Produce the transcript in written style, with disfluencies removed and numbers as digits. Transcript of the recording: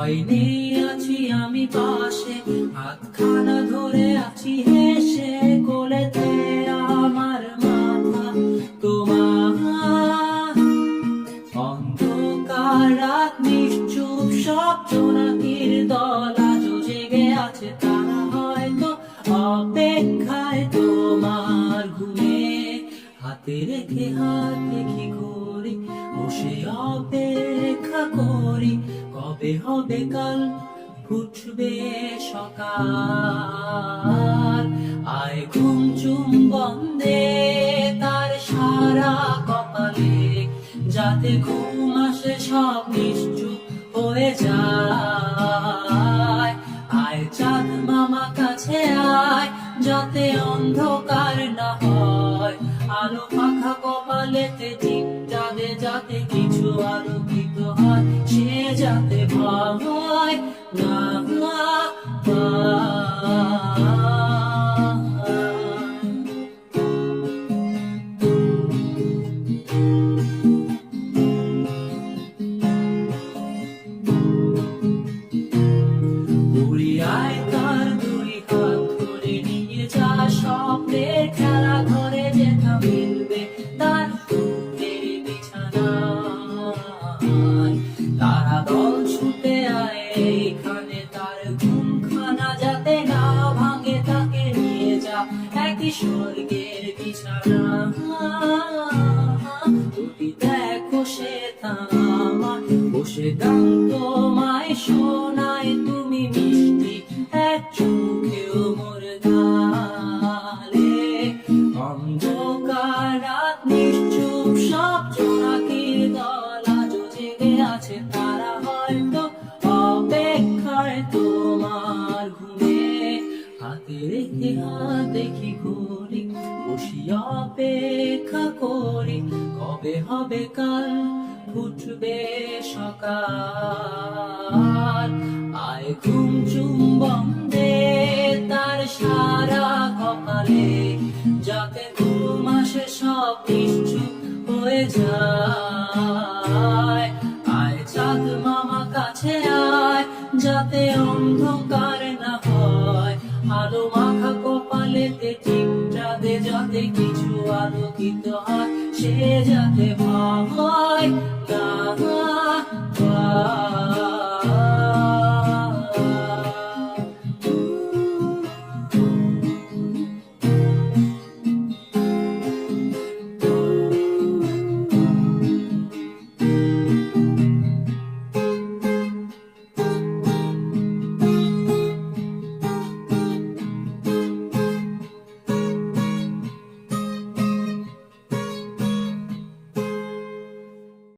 ভয় নেই আছি আমি পাশে, হাতখানা ধরে আছি হেসে, কোলেতে আমার মাথা তোমার। অন্ধকার রাত নিশ্চুপ, সব জোনাকির দল আজও জেগে আছে, তারা হয়তো অপেক্ষায় তোমার ঘুমে। হাতে রেখে হাত দেখি ঘড়ি, বসে অপেক্ষা করি, কবে হবে কাল, ফুটবে সকাল। আয় ঘুম চুম্বন দে তার সারা কপালে, যাতে ঘুম আসে সব নিশ্চুপ হয়ে যায়। আয় চাঁদ মামা কাছে আয়, যাতে অন্ধকার না হয়, আলো পাখা কপালেতে টিপটাবে, যাতে কিছু আলোকিত হয়, সে যাতে ভয় না পায়। আয় তার দুই হাত ধরে নিয়ে যা, স্বপ্নের খেলা ঘরে যেটা মিলবে তার সুখের বিছানায়। তারা দল ছুটে আয় এইখানে, তার ঘুমখানা যাতে না ভাঙে, তাকে নিয়ে যা একই স্বর্গের বিছানা। তুমি দেখো সে তামার বসে গান তোমায় শোনায়, তুমি মিষ্টি এক চোখেও মোর গালে। অন্ধকার রাত নিশ্চুপ, সব জোনাকির দল আজও জেগে আছে, তারা হয়তো অপেক্ষায় তোমার ঘুমে। হাতে রেখে হাত দেখি ঘড়ি, বসি অপেক্ষা করি, কবে হবে কাল, ফুটবে সকাল। আয় ঘুম চুম্বন দে তার সারা কপালে, যাতে ঘুম আসে সব নিশ্চুপ হয়ে যায়। আয় চাঁদ মামা কাছে আয়, যাতে অন্ধকার না হয়, আলো মাখা কপালেতে টিপটা দে, যাতে কিছু আলোকিত হয়, সে যাতে ভয়